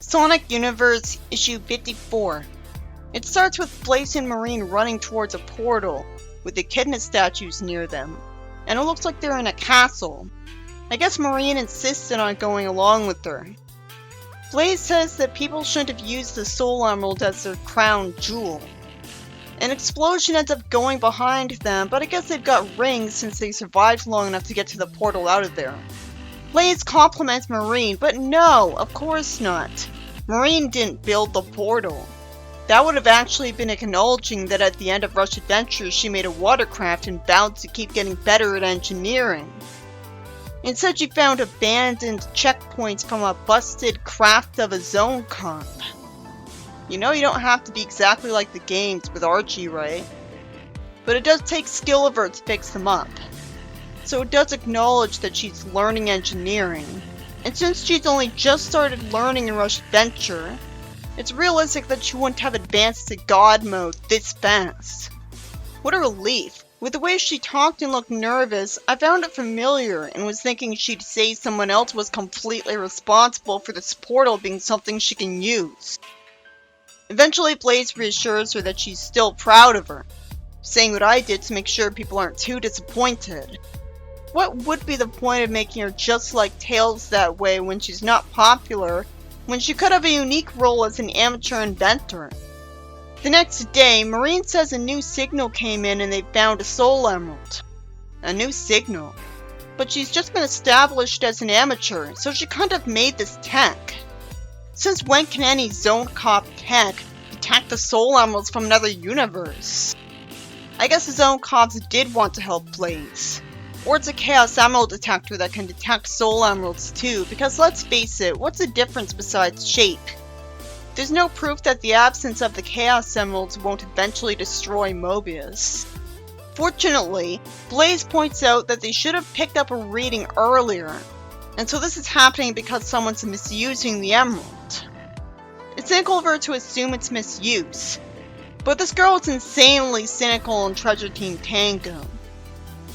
Sonic Universe Issue 54. It starts with Blaze and Marine running towards a portal, with echidna statues near them, and it looks like they're in a castle. I guess Marine insisted on going along with her. Blaze says that people shouldn't have used the Soul Emerald as their crown jewel. An explosion ends up going behind them, but I guess they've got rings since they survived long enough to get to the portal out of there. Blaze compliments Marine, but no, of course not. Marine didn't build the portal. That would have actually been acknowledging that at the end of Rush Adventures she made a watercraft and vowed to keep getting better at engineering. Instead she found abandoned checkpoints from a busted craft of a zone comp. You know you don't have to be exactly like the games with Archie, right? But it does take skill of her to fix them up. So it does acknowledge that she's learning engineering. And since she's only just started learning in Rush Adventure, it's realistic that she wouldn't have advanced to God mode this fast. What a relief. With the way she talked and looked nervous, I found it familiar and was thinking she'd say someone else was completely responsible for this portal being something she can use. Eventually Blaze reassures her that she's still proud of her, saying what I did to make sure people aren't too disappointed. What would be the point of making her just like Tails that way when she's not popular, when she could have a unique role as an amateur inventor? The next day, Marine says a new signal came in and they found a Soul Emerald. A new signal. But she's just been established as an amateur, so she couldn't have made this tech. Since when can any Zone Cop tech detect the Soul Emeralds from another universe? I guess the Zone Cops did want to help Blaze. Or it's a Chaos Emerald detector that can detect Soul Emeralds too, because let's face it, what's the difference besides shape? There's no proof that the absence of the Chaos Emeralds won't eventually destroy Mobius. Fortunately, Blaze points out that they should have picked up a reading earlier, and so this is happening because someone's misusing the Emerald. It's cynical of her to assume it's misuse, but this girl is insanely cynical on Treasure Team Tango.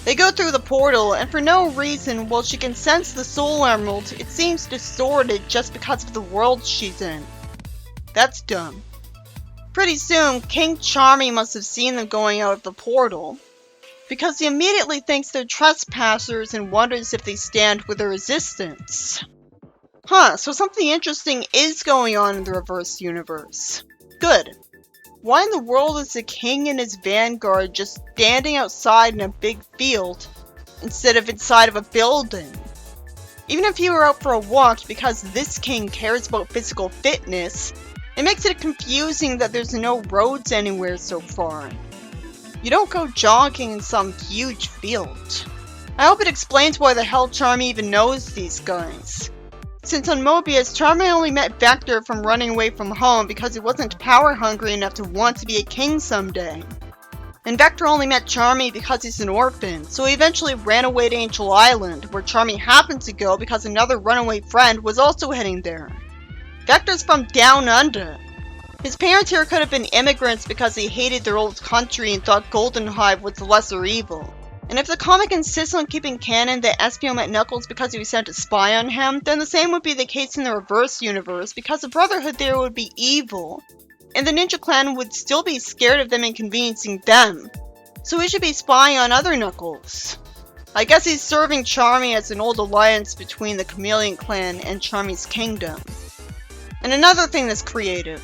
They go through the portal, and for no reason, while she can sense the Soul Emerald, it seems distorted just because of the world she's in. That's dumb. Pretty soon, King Charming must have seen them going out of the portal, because he immediately thinks they're trespassers and wonders if they stand with the resistance. So something interesting is going on in the reverse universe. Good. Why in the world is the king and his vanguard just standing outside in a big field, instead of inside of a building? Even if he were out for a walk because this king cares about physical fitness, it makes it confusing that there's no roads anywhere so far. You don't go jogging in some huge field. I hope it explains why the hell Charmy even knows these guys. Since on Mobius, Charmy only met Vector from running away from home because he wasn't power hungry enough to want to be a king someday. And Vector only met Charmy because he's an orphan, so he eventually ran away to Angel Island, where Charmy happened to go because another runaway friend was also heading there. Vector's from down under. His parents here could have been immigrants because they hated their old country and thought Golden Hive was the lesser evil. And if the comic insists on keeping canon that Espio met Knuckles because he was sent to spy on him, then the same would be the case in the reverse universe because the Brotherhood there would be evil, and the Ninja Clan would still be scared of them inconveniencing them. So he should be spying on other Knuckles. I guess he's serving Charmy as an old alliance between the Chameleon Clan and Charmy's kingdom. And another thing that's creative.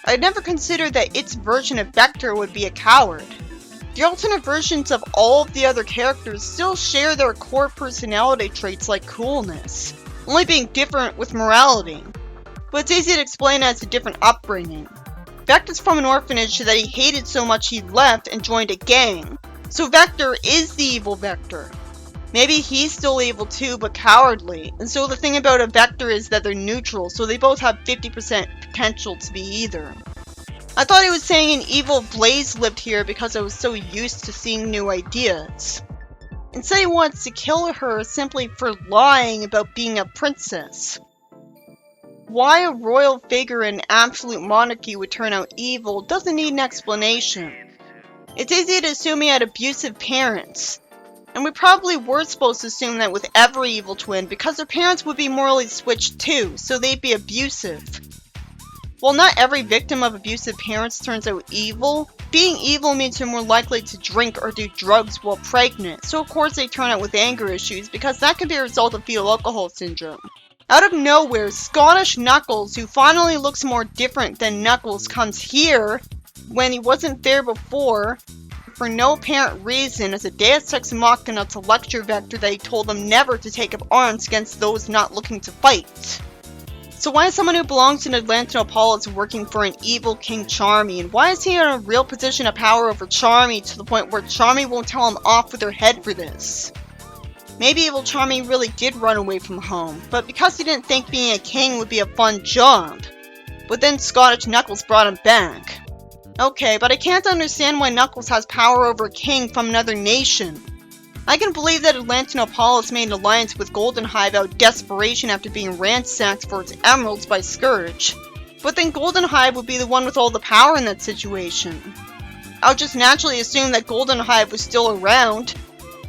I'd never considered that its version of Vector would be a coward. The alternate versions of all of the other characters still share their core personality traits like coolness, only being different with morality. But it's easy to explain as a different upbringing. Vector's from an orphanage that he hated so much he left and joined a gang, so Vector is the evil Vector. Maybe he's still evil too, but cowardly, and so the thing about a Vector is that they're neutral, so they both have 50% potential to be either. I thought he was saying an evil Blaze lived here because I was so used to seeing new ideas. Instead he wants to kill her simply for lying about being a princess. Why a royal figure in absolute monarchy would turn out evil doesn't need an explanation. It's easy to assume he had abusive parents. And we probably were supposed to assume that with every evil twin because their parents would be morally switched too, so they'd be abusive. While not every victim of abusive parents turns out evil, being evil means you're more likely to drink or do drugs while pregnant, so of course they turn out with anger issues because that can be a result of fetal alcohol syndrome. Out of nowhere, Scottish Knuckles, who finally looks more different than Knuckles, comes here when he wasn't there before for no apparent reason as a deus ex machina to lecture Vector that he told them never to take up arms against those not looking to fight. So why is someone who belongs in Atlantanopolis working for an evil King Charmy, and why is he in a real position of power over Charmy to the point where Charmy won't tell him off with her head for this? Maybe evil Charmy really did run away from home, but because he didn't think being a king would be a fun job. But then Scottish Knuckles brought him back. Okay, but I can't understand why Knuckles has power over a king from another nation. I can believe that Atlantanopolis made an alliance with Golden Hive out of desperation after being ransacked for its emeralds by Scourge. But then Golden Hive would be the one with all the power in that situation. I would just naturally assume that Golden Hive was still around,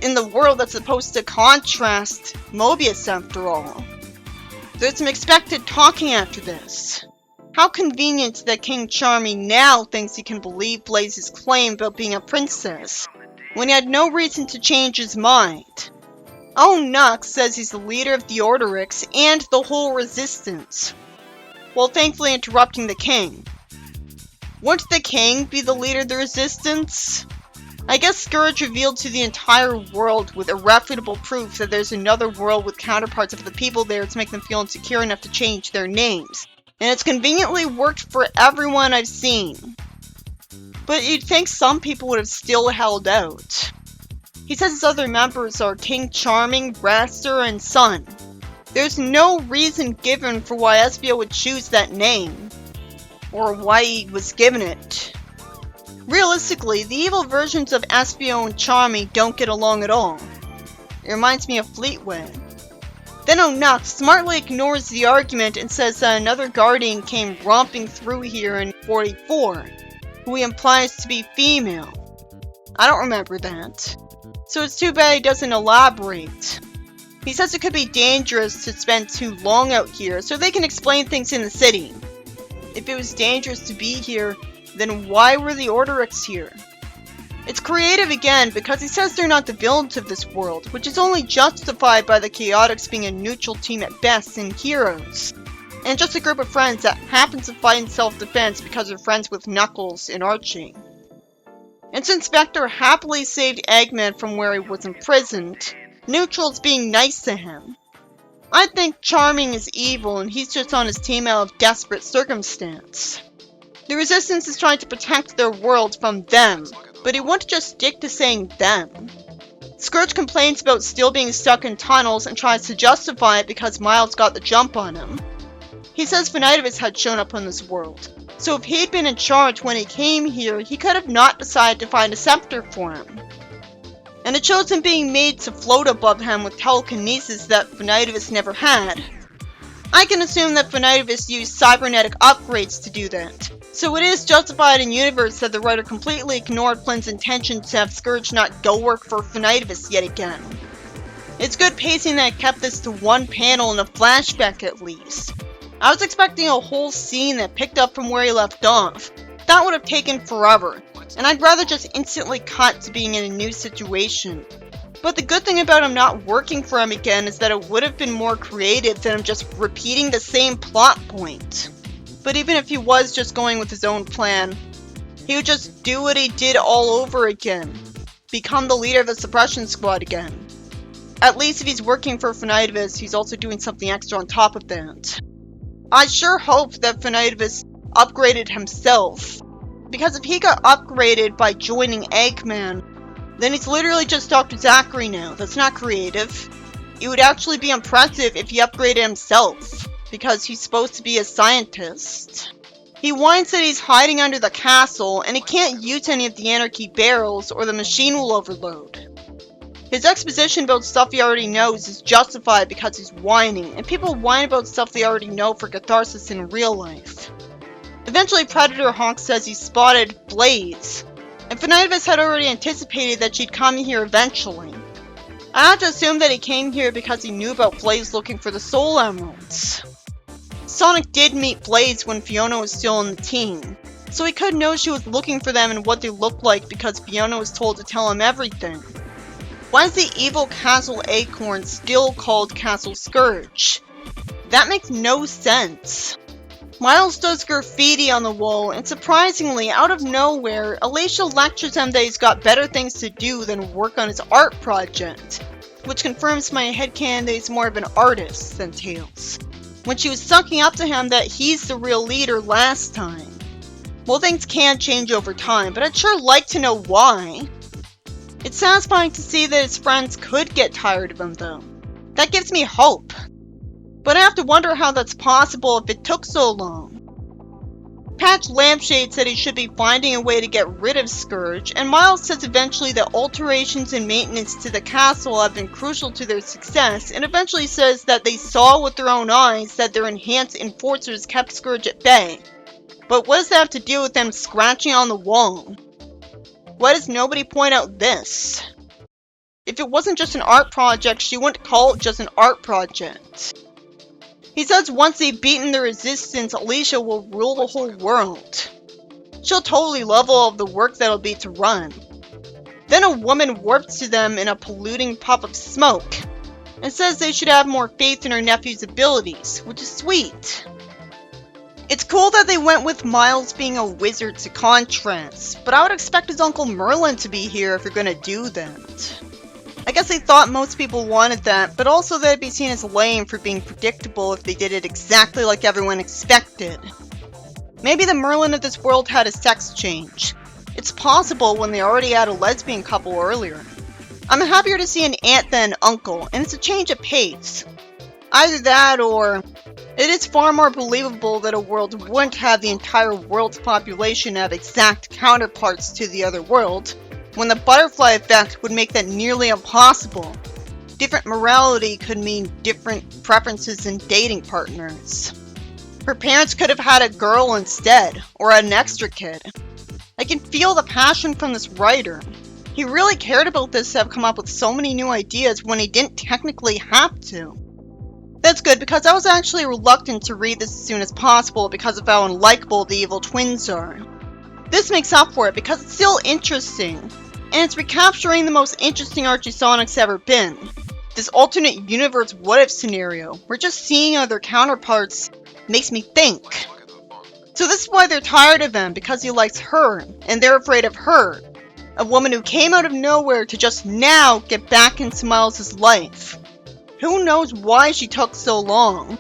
in the world that's supposed to contrast Mobius after all. There's some expected talking after this. How convenient that King Charmy now thinks he can believe Blaze's claim about being a princess, when he had no reason to change his mind. Oh, Nux says he's the leader of the Orderix and the whole resistance, while thankfully interrupting the king. Wouldn't the king be the leader of the resistance? I guess Scourge revealed to the entire world with irrefutable proof that there's another world with counterparts of the people there to make them feel insecure enough to change their names. And it's conveniently worked for everyone I've seen. But you'd think some people would have still held out. He says his other members are King Charming, Raster, and Sun. There's no reason given for why Espio would choose that name, or why he was given it. Realistically, the evil versions of Espio and Charmy don't get along at all. It reminds me of Fleetway. Then O'Nux smartly ignores the argument and says that another Guardian came romping through here in 44, who he implies to be female. I don't remember that. So it's too bad he doesn't elaborate. He says it could be dangerous to spend too long out here, so they can explain things in the city. If it was dangerous to be here, then why were the Orderix here? It's creative again because he says they're not the villains of this world, which is only justified by the Chaotix being a neutral team at best and heroes, and just a group of friends that happen to fight in self-defense because they're friends with Knuckles and Archie. And since Vector happily saved Eggman from where he was imprisoned, Neutral's being nice to him. I think Charming is evil and he's just on his team out of desperate circumstance. The Resistance is trying to protect their world from them, but he won't just stick to saying them. Scourge complains about still being stuck in tunnels and tries to justify it because Miles got the jump on him. He says Vanitas had shown up on this world, so if he'd been in charge when he came here, he could have not decided to find a scepter for him. And it shows him being made to float above him with telekinesis that Vanitas never had. I can assume that Vanitas used cybernetic upgrades to do that, so it is justified in universe that the writer completely ignored Flynn's intention to have Scourge not go work for Vanitas yet again. It's good pacing that it kept this to one panel in a flashback at least. I was expecting a whole scene that picked up from where he left off. That would have taken forever, and I'd rather just instantly cut to being in a new situation. But the good thing about him not working for him again is that it would have been more creative than him just repeating the same plot point. But even if he was just going with his own plan, he would just do what he did all over again. Become the leader of the suppression squad again. At least if he's working for Vanitas, he's also doing something extra on top of that. I sure hope that Vanitas upgraded himself, because if he got upgraded by joining Eggman, then he's literally just Dr. Zachary now. That's not creative. It would actually be impressive if he upgraded himself, because he's supposed to be a scientist. He whines that he's hiding under the castle, and he can't use any of the Anarchy barrels, or the machine will overload. His exposition about stuff he already knows is justified because he's whining, and people whine about stuff they already know for catharsis in real life. Eventually Predator Honk says he spotted Blaze, and Vanitas had already anticipated that she'd come here eventually. I have to assume that he came here because he knew about Blaze looking for the Soul Emeralds. Sonic did meet Blaze when Fiona was still on the team, so he could know she was looking for them and what they looked like because Fiona was told to tell him everything. Why is the evil Castle Acorn still called Castle Scourge? That makes no sense. Miles does graffiti on the wall, and surprisingly, out of nowhere, Alicia lectures him that he's got better things to do than work on his art project, which confirms my headcanon that he's more of an artist than Tails, when she was sucking up to him that he's the real leader last time. Well, things can change over time, but I'd sure like to know why. It's satisfying to see that his friends could get tired of him, though. That gives me hope. But I have to wonder how that's possible if it took so long. Patch Lampshade said he should be finding a way to get rid of Scourge, and Miles says eventually that alterations and maintenance to the castle have been crucial to their success, and eventually says that they saw with their own eyes that their enhanced enforcers kept Scourge at bay. But what does that have to do with them scratching on the wall? Why does nobody point out this? If it wasn't just an art project, she wouldn't call it just an art project. He says once they've beaten the resistance, Alicia will rule the whole world. She'll totally love all of the work that'll be to run. Then a woman warps to them in a polluting puff of smoke, and says they should have more faith in her nephew's abilities, which is sweet. It's cool that they went with Miles being a wizard to contrast, but I would expect his Uncle Merlin to be here if you're gonna do that. I guess they thought most people wanted that, but also they'd be seen as lame for being predictable if they did it exactly like everyone expected. Maybe the Merlin of this world had a sex change. It's possible when they already had a lesbian couple earlier. I'm happier to see an aunt than an uncle, and it's a change of pace. Either that or it is far more believable that a world wouldn't have the entire world's population have exact counterparts to the other world, when the butterfly effect would make that nearly impossible. Different morality could mean different preferences in dating partners. Her parents could have had a girl instead, or an extra kid. I can feel the passion from this writer. He really cared about this to have come up with so many new ideas when he didn't technically have to. That's good, because I was actually reluctant to read this as soon as possible because of how unlikable the evil twins are. This makes up for it because it's still interesting, and it's recapturing the most interesting Archie Sonic's ever been. This alternate universe what-if scenario, where just seeing other counterparts makes me think. So this is why they're tired of him, because he likes her, and they're afraid of her. A woman who came out of nowhere to just now get back into Miles' life. Who knows why she took so long?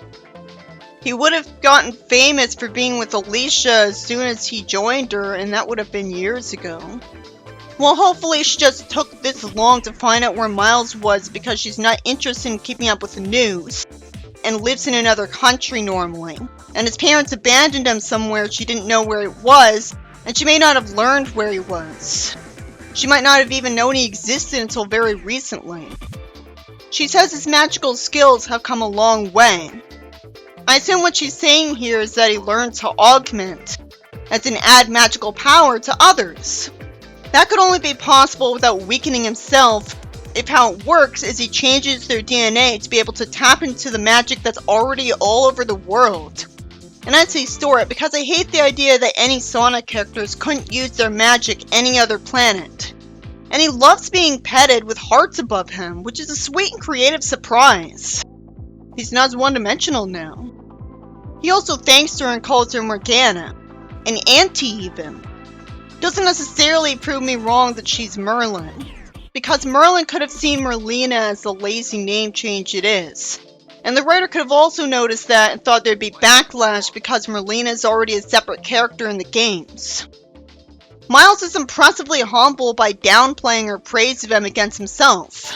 He would have gotten famous for being with Alicia as soon as he joined her, and that would have been years ago. Well, hopefully she just took this long to find out where Miles was because she's not interested in keeping up with the news, and lives in another country normally, and his parents abandoned him somewhere she didn't know where it was, and she may not have learned where he was. She might not have even known he existed until very recently. She says his magical skills have come a long way. I assume what she's saying here is that he learned to augment, as in add magical power to others. That could only be possible without weakening himself, if how it works is he changes their DNA to be able to tap into the magic that's already all over the world. And I'd say store it, because I hate the idea that any Sonic characters couldn't use their magic any other planet. And he loves being petted with hearts above him, which is a sweet and creative surprise. He's not as one-dimensional now. He also thanks her and calls her Morgana, an auntie even. Doesn't necessarily prove me wrong that she's Merlin, because Merlin could have seen Merlina as the lazy name change it is. And the writer could have also noticed that and thought there'd be backlash because Merlina is already a separate character in the games. Miles is impressively humble by downplaying her praise of him against himself.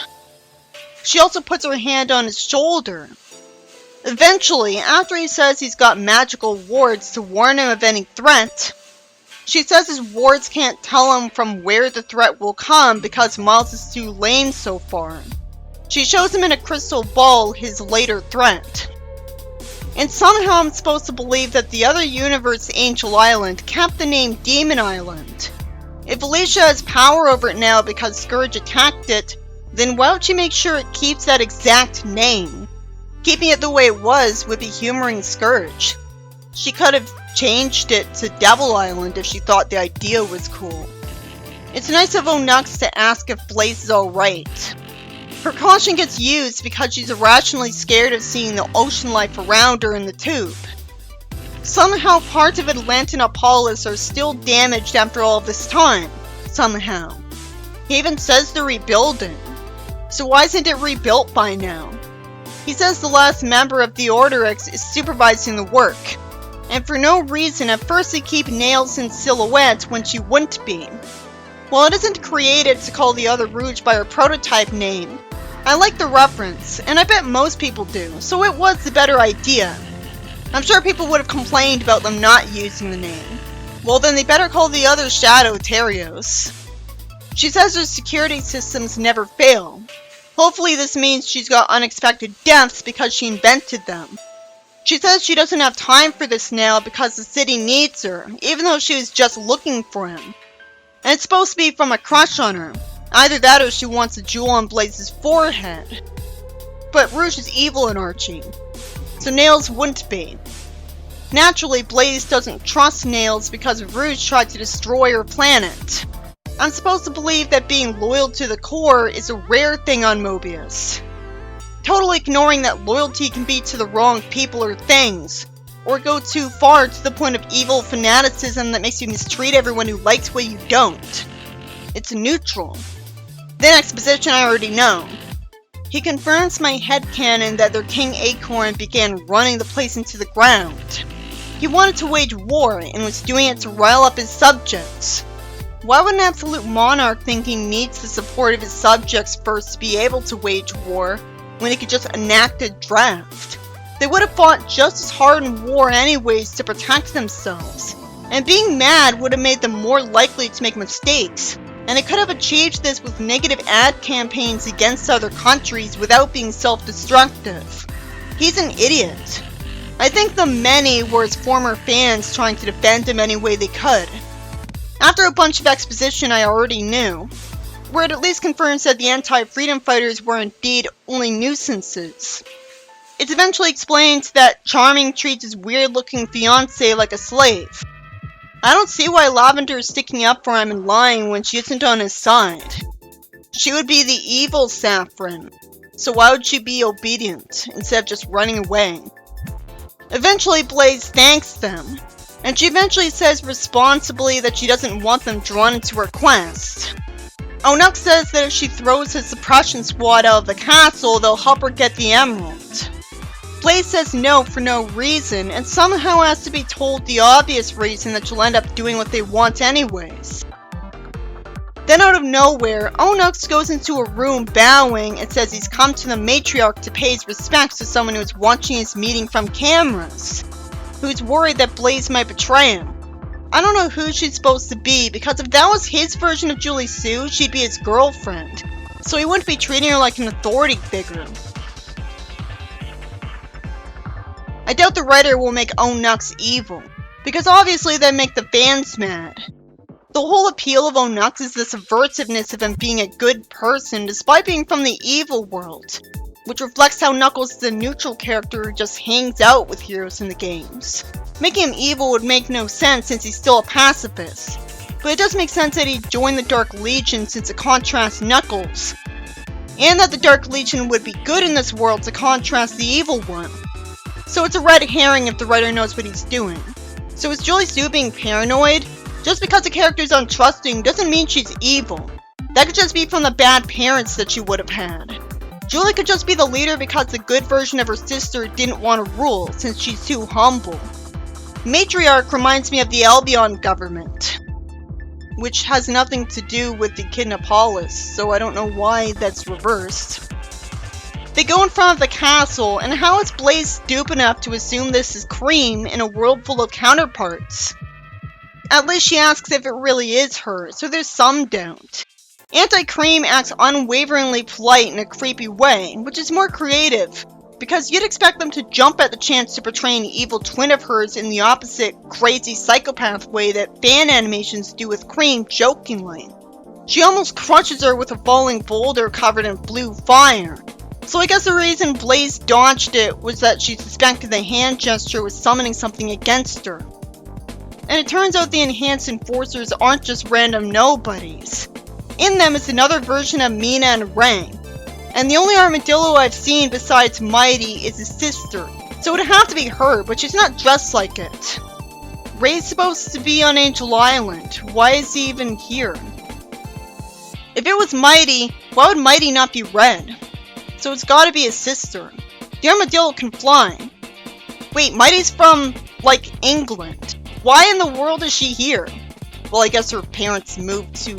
She also puts her hand on his shoulder. Eventually, after he says he's got magical wards to warn him of any threat, she says his wards can't tell him from where the threat will come because Miles is too lame so far. She shows him in a crystal ball his later threat. And somehow I'm supposed to believe that the other universe, Angel Island, kept the name Demon Island. If Alicia has power over it now because Scourge attacked it, then why would she make sure it keeps that exact name? Keeping it the way it was would be humoring Scourge. She could have changed it to Devil Island if she thought the idea was cool. It's nice of Onux to ask if Blaze is alright. Her caution gets used because she's irrationally scared of seeing the ocean life around her in the tube. Somehow parts of Atlantopolis are still damaged after all this time. Somehow. He even says they're rebuilding. So why isn't it rebuilt by now? He says the last member of the Order X is supervising the work. And for no reason at first they keep Nails in silhouette when she wouldn't be. While it isn't creative to call the other Rouge by her prototype name, I like the reference, and I bet most people do, so it was the better idea. I'm sure people would have complained about them not using the name. Well then they better call the other Shadow Terios. She says her security systems never fail. Hopefully this means she's got unexpected deaths because she invented them. She says she doesn't have time for this now because the city needs her, even though she was just looking for him. And it's supposed to be from a crush on her. Either that or she wants a jewel on Blaze's forehead. But Rouge is evil in Archie, so Nails wouldn't be. Naturally, Blaze doesn't trust Nails because Rouge tried to destroy her planet. I'm supposed to believe that being loyal to the core is a rare thing on Mobius. Totally ignoring that loyalty can be to the wrong people or things, or go too far to the point of evil fanaticism that makes you mistreat everyone who likes what you don't. It's neutral. Then exposition I already know. He confirms my headcanon that their King Acorn began running the place into the ground. He wanted to wage war and was doing it to rile up his subjects. Why would an absolute monarch think he needs the support of his subjects first to be able to wage war, when he could just enact a draft? They would have fought just as hard in war anyways to protect themselves, and being mad would have made them more likely to make mistakes, and they could have achieved this with negative ad campaigns against other countries without being self-destructive. He's an idiot. I think the many were his former fans trying to defend him any way they could. After a bunch of exposition I already knew, where it at least confirms that the anti-freedom fighters were indeed only nuisances. It's eventually explained that Charming treats his weird-looking fiancée like a slave. I don't see why Lavender is sticking up for him and lying when she isn't on his side. She would be the evil Saffron, so why would she be obedient instead of just running away? Eventually Blaze thanks them, and she eventually says responsibly that she doesn't want them drawn into her quest. Onux says that if she throws his suppression squad out of the castle, they'll help her get the emerald. Blaze says no for no reason, and somehow has to be told the obvious reason that she'll end up doing what they want anyways. Then out of nowhere, Onux goes into a room bowing and says he's come to the matriarch to pay his respects to someone who's watching his meeting from cameras, who's worried that Blaze might betray him. I don't know who she's supposed to be, because if that was his version of Julie Sue, she'd be his girlfriend, so he wouldn't be treating her like an authority figure. I doubt the writer will make Onux evil, because obviously that'd make the fans mad. The whole appeal of Onux is the subversiveness of him being a good person despite being from the evil world, which reflects how Knuckles is a neutral character who just hangs out with heroes in the games. Making him evil would make no sense since he's still a pacifist, but it does make sense that he joined the Dark Legion since it contrasts Knuckles, and that the Dark Legion would be good in this world to contrast the evil one. So it's a red herring if the writer knows what he's doing. So is Julie Sue being paranoid? Just because a character is untrusting doesn't mean she's evil. That could just be from the bad parents that she would have had. Julie could just be the leader because the good version of her sister didn't want to rule since she's too humble. Matriarch reminds me of the Albion government, which has nothing to do with the Kidnapolis, so I don't know why that's reversed. They go in front of the castle, and how is Blaze stupid enough to assume this is Cream in a world full of counterparts? At least she asks if it really is her, so there's some doubt. Anti-Cream acts unwaveringly polite in a creepy way, which is more creative, because you'd expect them to jump at the chance to portray an evil twin of hers in the opposite crazy psychopath way that fan animations do with Cream jokingly. She almost crushes her with a falling boulder covered in blue fire, So I guess the reason Blaze dodged it was that she suspected the hand gesture was summoning something against her. And it turns out the enhanced enforcers aren't just random nobodies. In them is another version of Mina and Rang. And the only armadillo I've seen besides Mighty is his sister. So it would have to be her, but she's not dressed like it. Ray's supposed to be on Angel Island. Why is he even here? If it was Mighty, why would Mighty not be red? So it's gotta be his sister. The armadillo can fly. Wait, Mighty's from, like, England. Why in the world is she here? Well, I guess her parents moved to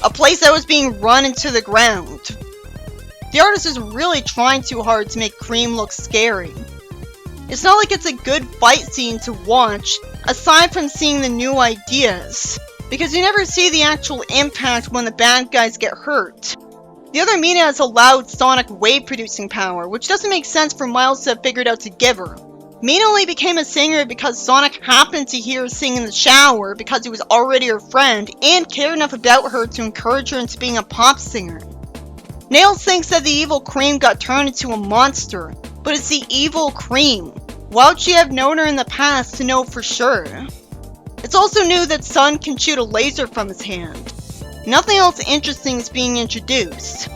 a place that was being run into the ground. The artist is really trying too hard to make Cream look scary. It's not like it's a good fight scene to watch, aside from seeing the new ideas, because you never see the actual impact when the bad guys get hurt. The other Mina has a loud sonic wave producing power, which doesn't make sense for Miles to have figured out to give her. Mina only became a singer because Sonic happened to hear her sing in the shower because he was already her friend and cared enough about her to encourage her into being a pop singer. Nails thinks that the evil Cream got turned into a monster, but it's the evil Cream. Why would she have known her in the past to know for sure? It's also new that Sun can shoot a laser from his hand. Nothing else interesting is being introduced.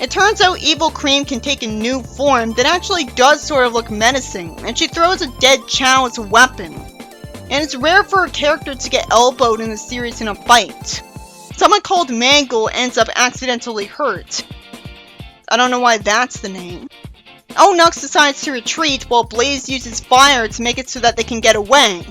It turns out Evil Cream can take a new form that actually does sort of look menacing, and she throws a dead Chow as a weapon. And it's rare for a character to get elbowed in the series in a fight. Someone called Mangle ends up accidentally hurt. I don't know why that's the name. Onux decides to retreat while Blaze uses fire to make it so that they can get away.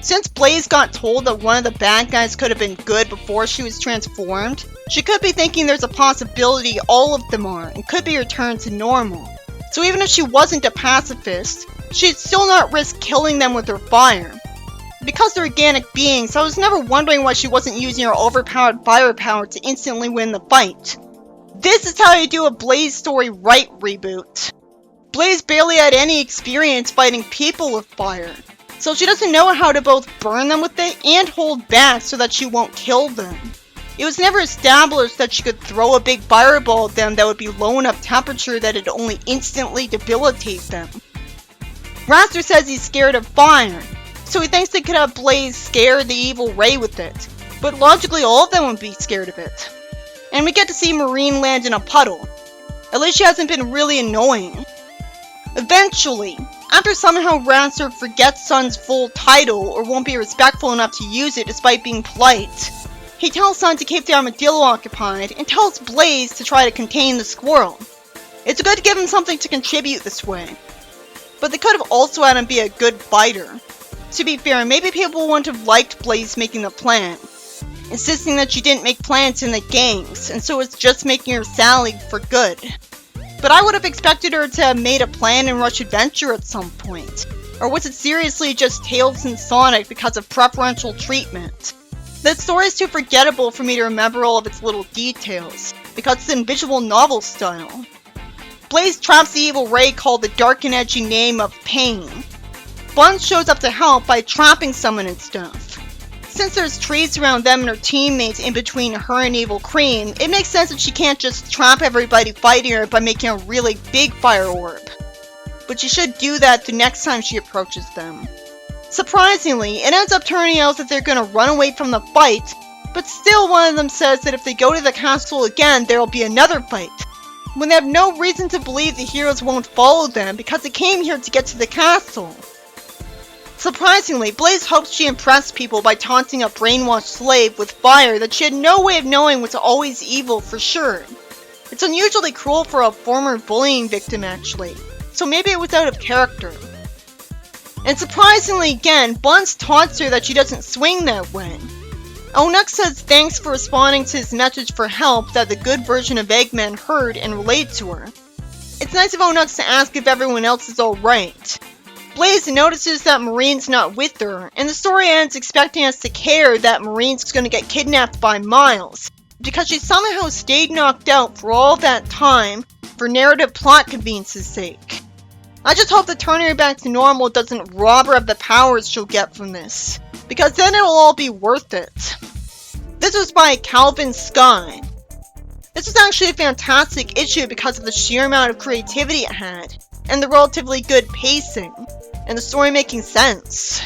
Since Blaze got told that one of the bad guys could have been good before she was transformed, she could be thinking there's a possibility all of them are and could be returned to normal. So even if she wasn't a pacifist, she'd still not risk killing them with her fire. Because they're organic beings, I was never wondering why she wasn't using her overpowered firepower to instantly win the fight. This is how you do a Blaze story right reboot. Blaze barely had any experience fighting people with fire, so she doesn't know how to both burn them with it and hold back so that she won't kill them. It was never established that she could throw a big fireball at them that would be low enough temperature that it'd only instantly debilitate them. Raster says he's scared of fire, so he thinks they could have Blaze scare the evil Ray with it, but logically all of them would be scared of it. And we get to see Marine land in a puddle. At least she hasn't been really annoying. Eventually, after somehow Raster forgets Sun's full title or won't be respectful enough to use it despite being polite, he tells Sun to keep the armadillo occupied and tells Blaze to try to contain the squirrel. It's good to give him something to contribute this way. But they could have also had him be a good fighter. To be fair, maybe people wouldn't have liked Blaze making the plan, insisting that she didn't make plans in the gangs, and so it's just making her Sally for good. But I would have expected her to have made a plan in Rush Adventure at some point. Or was it seriously just Tails and Sonic because of preferential treatment? That story is too forgettable for me to remember all of its little details, because it's in visual novel style. Blaze traps the evil Ray called the dark and edgy name of Pain. Buns shows up to help by trapping someone and stuff. Since there's trees around them and her teammates in between her and Evil Cream, it makes sense that she can't just trap everybody fighting her by making a really big fire orb. But she should do that the next time she approaches them. Surprisingly, it ends up turning out that they're gonna run away from the fight, but still one of them says that if they go to the castle again, there will be another fight, when they have no reason to believe the heroes won't follow them because they came here to get to the castle. Surprisingly, Blaze hopes she impressed people by taunting a brainwashed slave with fire that she had no way of knowing was always evil for sure. It's unusually cruel for a former bullying victim actually, so maybe it was out of character. And surprisingly again, Buns taunts her that she doesn't swing that way. Onux says thanks for responding to his message for help that the good version of Eggman heard and relayed to her. It's nice of Onux to ask if everyone else is alright. Blaze notices that Marine's not with her, and the story ends expecting us to care that Marine's going to get kidnapped by Miles, because she somehow stayed knocked out for all that time for narrative plot convenience's sake. I just hope that turning her back to normal doesn't rob her of the powers she'll get from this, because then it'll all be worth it. This was by Calvin Sky. This was actually a fantastic issue because of the sheer amount of creativity it had, and the relatively good pacing, and the story making sense.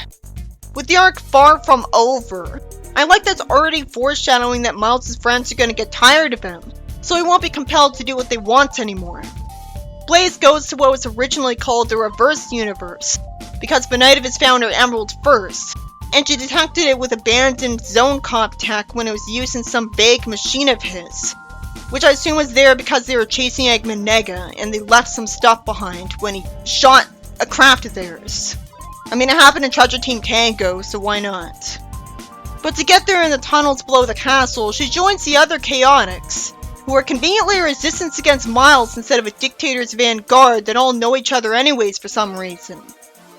With the arc far from over, I like that's already foreshadowing that Miles' friends are going to get tired of him, so he won't be compelled to do what they want anymore. Blaze goes to what was originally called the Reverse Universe, because Vanitas found her emerald first, and she detected it with abandoned zone comp tech when it was used in some vague machine of his, which I assume was there because they were chasing Eggman Nega, and they left some stuff behind when he shot a craft of theirs. I mean, it happened in Treasure Team Tango, so why not? But to get there in the tunnels below the castle, she joins the other Chaotix, who are conveniently a resistance against Miles instead of a dictator's vanguard that all know each other anyways for some reason.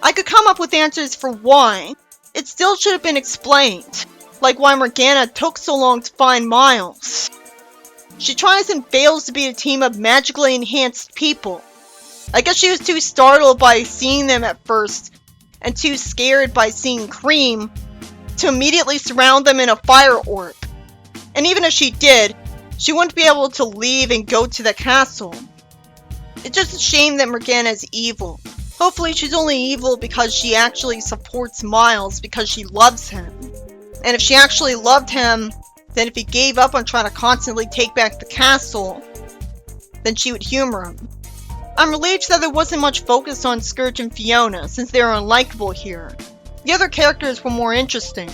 I could come up with answers for why. It still should have been explained, like why Morgana took so long to find Miles. She tries and fails to beat a team of magically enhanced people. I guess she was too startled by seeing them at first, and too scared by seeing Cream, to immediately surround them in a fire orb. And even if she did, she wouldn't be able to leave and go to the castle. It's just a shame that Morgana is evil. Hopefully she's only evil because she actually supports Miles because she loves him. And if she actually loved him, then if he gave up on trying to constantly take back the castle, then she would humor him. I'm relieved that there wasn't much focus on Scourge and Fiona, since they are unlikable here. The other characters were more interesting.